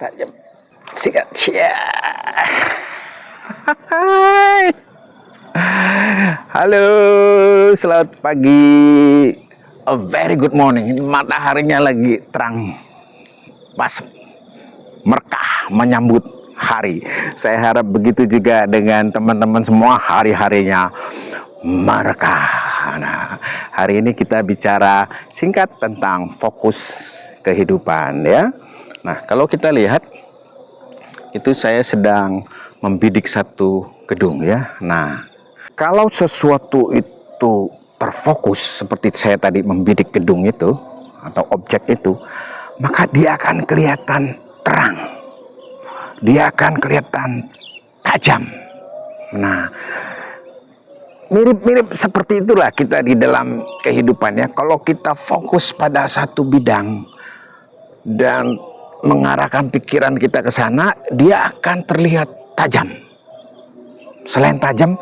tajam, sikat, cia. Hai. Halo, selamat pagi. A very good morning. Mataharinya lagi terang, pas merkah menyambut hari. Saya harap begitu juga dengan teman-teman semua, hari-harinya merkah. Nah, hari ini kita bicara singkat tentang fokus kehidupan, ya. Nah, kalau kita lihat, itu saya sedang membidik satu gedung, ya. Nah, kalau sesuatu itu terfokus seperti saya tadi membidik gedung itu atau objek itu, maka dia akan kelihatan terang, dia akan kelihatan tajam. Nah, mirip-mirip seperti itulah kita di dalam kehidupannya. Kalau kita fokus pada satu bidang dan mengarahkan pikiran kita ke sana, dia akan terlihat tajam. Selain tajam,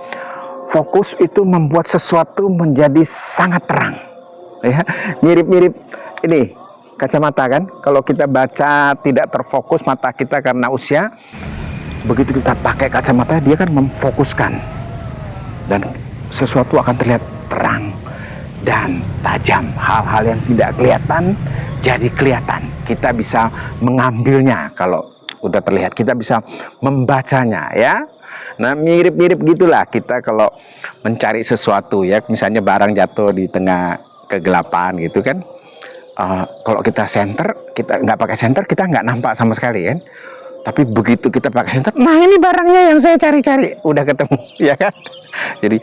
fokus itu membuat sesuatu menjadi sangat terang. Ya, mirip-mirip ini kacamata kan. Kalau kita baca tidak terfokus mata kita karena usia, begitu kita pakai kacamata, dia kan memfokuskan dan sesuatu akan terlihat terang dan tajam. Hal-hal yang tidak kelihatan jadi kelihatan. Kita bisa mengambilnya. Kalau udah terlihat, kita bisa membacanya, ya. Nah, mirip-mirip gitulah kita kalau mencari sesuatu, ya. Misalnya barang jatuh di tengah kegelapan gitu kan. Kalau kita senter, kita nggak pakai senter, kita nggak nampak sama sekali kan. Tapi begitu kita pakai senter, nah ini barangnya yang saya cari-cari, udah ketemu, ya kan. Jadi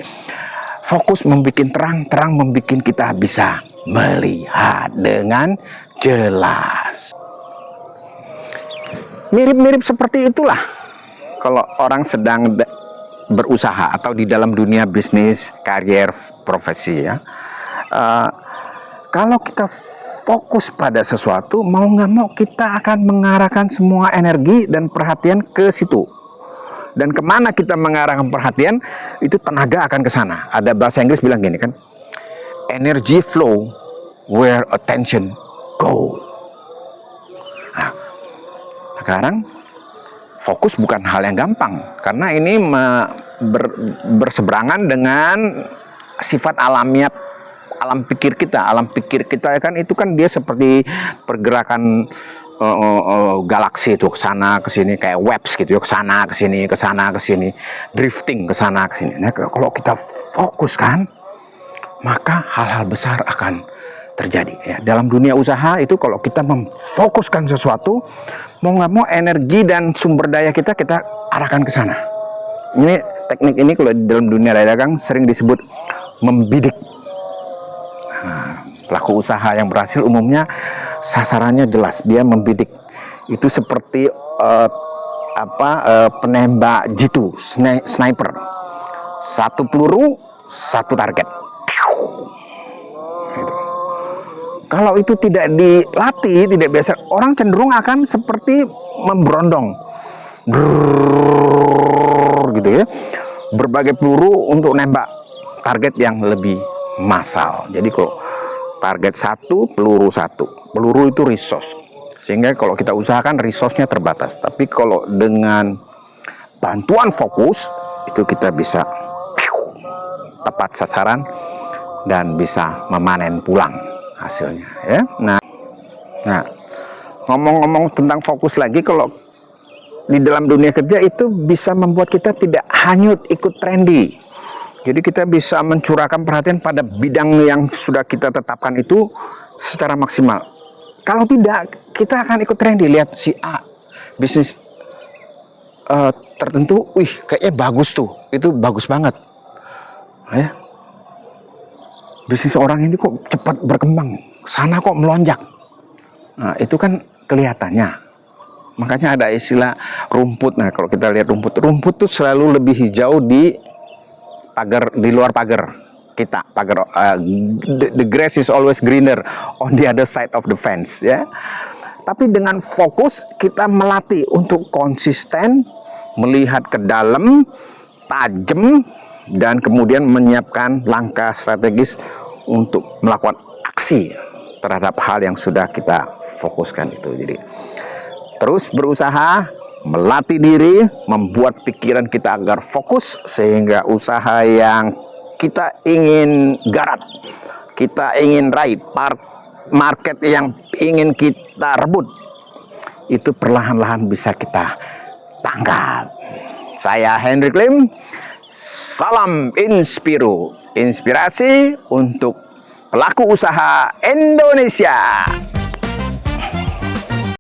fokus membuat terang, terang membuat kita bisa melihat dengan jelas. Mirip-mirip seperti itulah kalau orang sedang berusaha atau di dalam dunia bisnis, karier, profesi, ya. Kalau kita fokus pada sesuatu, mau nggak mau kita akan mengarahkan semua energi dan perhatian ke situ. Dan kemana kita mengarahkan perhatian, itu tenaga akan ke sana. Ada bahasa Inggris bilang gini kan, energy flow where attention go. Nah, sekarang fokus bukan hal yang gampang, karena ini berseberangan dengan sifat alamiah alam pikir kita. Alam pikir kita kan itu kan dia seperti pergerakan galaksi itu, ke sana ke sini kayak waves gitu ya, ke sana ke sini, ke sana ke sini, drifting ke sana ke sini. Nah, kalau kita fokus kan, maka hal-hal besar akan terjadi, ya. Dalam dunia usaha itu kalau kita memfokuskan sesuatu, mau nggak mau energi dan sumber daya kita arahkan ke sana. Ini teknik ini kalau di dalam dunia dagang sering disebut membidik. Nah, pelaku usaha yang berhasil umumnya sasarannya jelas, dia membidik. Itu seperti penembak jitu, sniper. Satu peluru, satu target. Gitu. Kalau itu tidak dilatih, tidak biasa, orang cenderung akan seperti memberondong, gitu ya. Berbagai peluru untuk nembak target yang lebih massal. Jadi kalau target satu, peluru satu. Peluru itu resource. Sehingga kalau kita usahakan resource-nya terbatas. Tapi kalau dengan bantuan fokus, itu kita bisa tepat sasaran dan bisa memanen pulang hasilnya, ya. Nah, ngomong-ngomong tentang fokus lagi, kalau di dalam dunia kerja itu bisa membuat kita tidak hanyut ikut trendy. Jadi kita bisa mencurahkan perhatian pada bidang yang sudah kita tetapkan itu secara maksimal. Kalau tidak, kita akan ikut trendy. Lihat si A, bisnis tertentu, wih kayaknya bagus tuh, itu bagus banget. Ya. Bisnis orang ini kok cepat berkembang, sana kok melonjak. Nah, itu kan kelihatannya. Makanya ada istilah rumput. Nah, kalau kita lihat rumput tuh selalu lebih hijau di luar pagar kita, the grass is always greener on the other side of the fence, ya. Tapi dengan fokus kita melatih untuk konsisten, melihat ke dalam, tajam, dan kemudian menyiapkan langkah strategis untuk melakukan aksi terhadap hal yang sudah kita fokuskan itu. Jadi terus berusaha, melatih diri, membuat pikiran kita agar fokus, sehingga usaha yang kita ingin garap, kita ingin raih, market yang ingin kita rebut, itu perlahan-lahan bisa kita tangkap. Saya Hendrik Lim, salam Inspiro, inspirasi untuk pelaku usaha Indonesia.